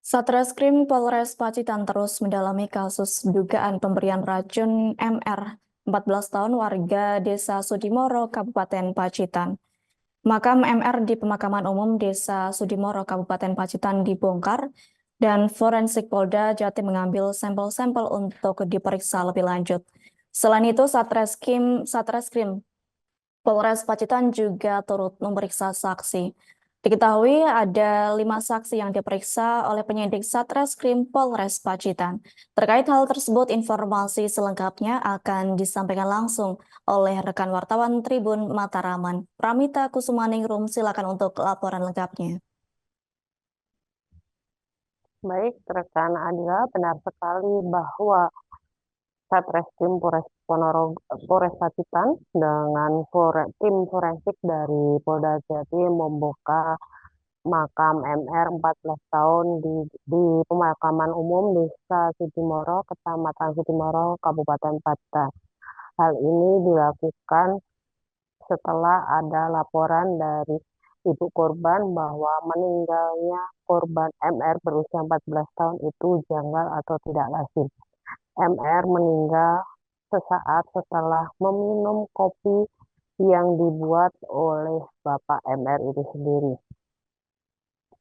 Satreskrim Polres Pacitan terus mendalami kasus dugaan pemberian racun MR, 14 tahun warga Desa Sudimoro, Kabupaten Pacitan. Makam MR di Pemakaman Umum Desa Sudimoro, Kabupaten Pacitan dibongkar dan Forensik Polda Jatim mengambil sampel-sampel untuk diperiksa lebih lanjut. Selain itu, Satreskrim Polres Pacitan juga turut memeriksa saksi. Diketahui ada 5 saksi yang diperiksa oleh penyidik Satreskrim Polres Pacitan. Terkait hal tersebut, informasi selengkapnya akan disampaikan langsung oleh rekan wartawan Tribun Mataraman. Pramita Kusumaningrum, silakan untuk laporan lengkapnya. Baik, rekan Adila, benar sekali bahwa Satreskrim Polres Pacitan dengan tim forensik dari Polda Jatim membuka makam MR 14 tahun di Pemakaman Umum Desa Sudimoro, Kecamatan Sudimoro, Kabupaten Pacitan. Hal ini dilakukan setelah ada laporan dari ibu korban bahwa meninggalnya korban MR berusia 14 tahun itu janggal atau tidak lazim. MR meninggal sesaat setelah meminum kopi yang dibuat oleh Bapak MR itu sendiri.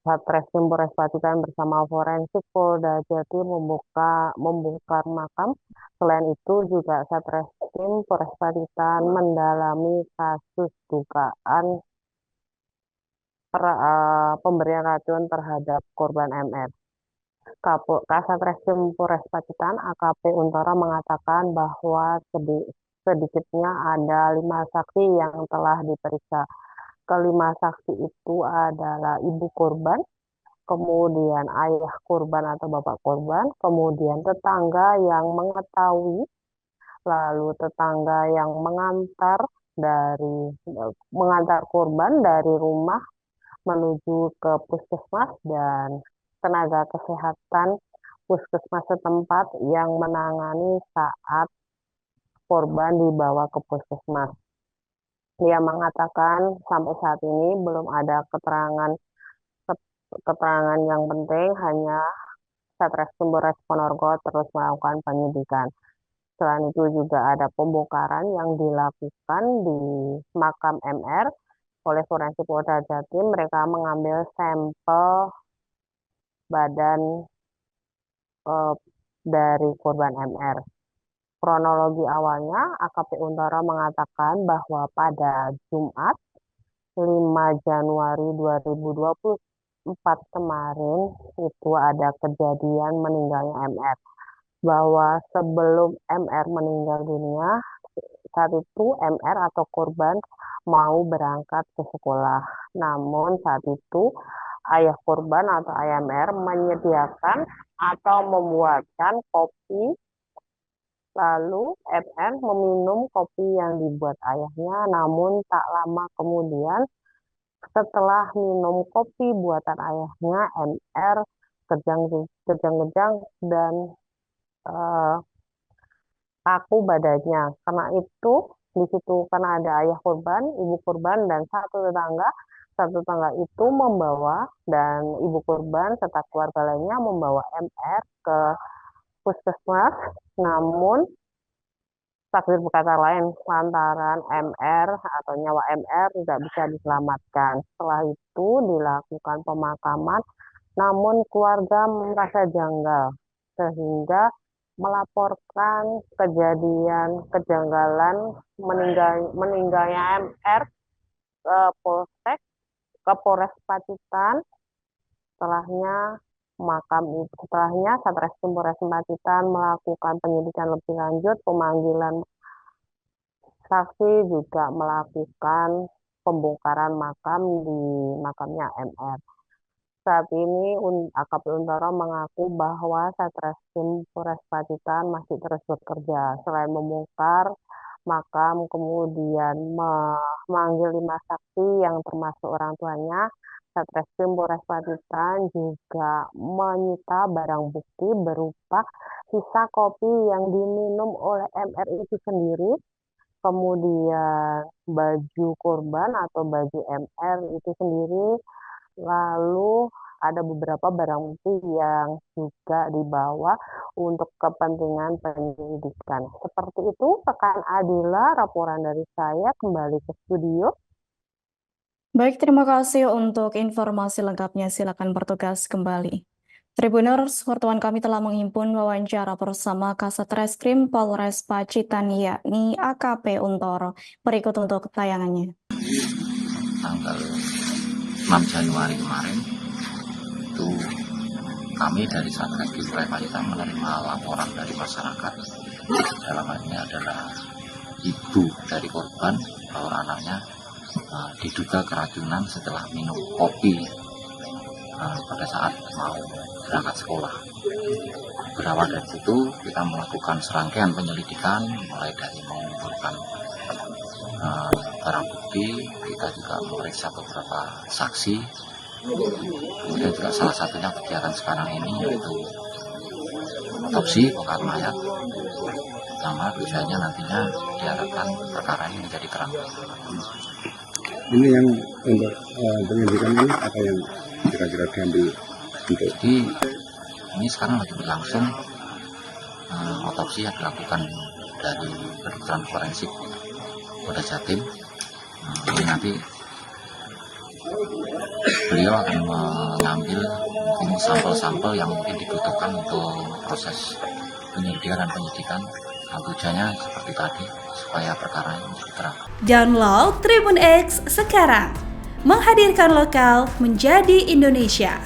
Satreskrim Polres Pacitan bersama Forensik Polda Jatim membongkar makam. Selain itu juga Satreskrim Polres Pacitan mendalami kasus dugaan pemberian racun terhadap korban MR. Kasat Reskrim Polres Pacitan AKP Untoro mengatakan bahwa sedikitnya ada 5 saksi yang telah diperiksa. Kelima saksi itu adalah ibu korban, kemudian ayah korban atau bapak korban, kemudian tetangga yang mengetahui, lalu tetangga yang mengantar korban dari rumah menuju ke puskesmas dan tenaga kesehatan puskesmas setempat yang menangani saat korban dibawa ke puskesmas. Dia mengatakan sampai saat ini belum ada keterangan yang penting, hanya Satreskrim Polres Ponorogo terus melakukan penyidikan. Selain itu juga ada pembongkaran yang dilakukan di makam MR oleh Forensik Polda Jatim. Mereka mengambil sampel badan eh, dari korban MR. Kronologi awalnya, AKP Untoro mengatakan bahwa pada Jumat 5 Januari 2024 kemarin itu ada kejadian meninggalnya MR. Bahwa sebelum MR meninggal dunia, saat itu MR atau korban mau berangkat ke sekolah. Namun saat itu ayah korban atau ayah MR menyediakan atau membuatkan kopi. Lalu MR meminum kopi yang dibuat ayahnya, namun tak lama kemudian setelah minum kopi buatan ayahnya, MR kejang-kejang dan eh, kaku badannya. Karena itu di situ karena ada ayah korban, ibu korban dan satu tetangga itu membawa dan ibu korban serta keluarga lainnya membawa MR ke puskesmas. Namun takdir berkata lain, lantaran MR atau nyawa MR tidak bisa diselamatkan. Setelah itu dilakukan pemakaman, namun keluarga merasa janggal sehingga melaporkan kejadian kejanggalan meninggalnya MR ke Polsek ke Polres Pacitan. Setelahnya Satreskrim Polres Pacitan melakukan penyidikan lebih lanjut, pemanggilan saksi, juga melakukan pembongkaran makam di makamnya MR. Saat ini AKP Untoro mengaku bahwa Satreskrim Polres Pacitan masih terus bekerja. Selain membongkar makam, kemudian memanggil 5 saksi yang termasuk orang tuanya, Satreskrim Polres Pacitan juga menyita barang bukti berupa sisa kopi yang diminum oleh MR itu sendiri, kemudian baju korban atau baju MR itu sendiri, lalu ada beberapa barang bukti yang juga dibawa untuk kepentingan penyidikan. Seperti itu, rekan Adila, laporan dari saya kembali ke studio. Baik, terima kasih untuk informasi lengkapnya. Silakan bertugas kembali. Tribuners, wartawan kami telah menghimpun wawancara bersama Kasat Reskrim Polres Pacitan, yakni AKP Untoro. Berikut untuk tayangannya. Tanggal 6 Januari kemarin, itu kami dari Satreskrim Polres Pacitan menerima laporan dari masyarakat. Dalam hal ini adalah ibu dari korban bahwa anaknya diduga keracunan setelah minum kopi pada saat mau berangkat sekolah. Berawal dari situ kita melakukan serangkaian penyelidikan, mulai dari mengumpulkan barang bukti, kita juga memeriksa beberapa saksi. Kemudian juga salah satunya kegiatan sekarang ini yaitu otopsi bongkar mayat, sama tujuannya nantinya diharapkan perkara ini menjadi terang. Ini yang untuk penyelidikan ini apa yang kira-kira diambil untuk? Jadi ini sekarang lagi berlangsung otopsi yang dilakukan dari kedokteran forensik Polda Jatim. Ini nanti beliau akan mengambil sampel-sampel yang mungkin dibutuhkan untuk proses penyelidikan dan penyidikan. Tujuannya seperti tadi, supaya perkara ini menjadi terang. Download Tribun X sekarang, menghadirkan lokal menjadi Indonesia.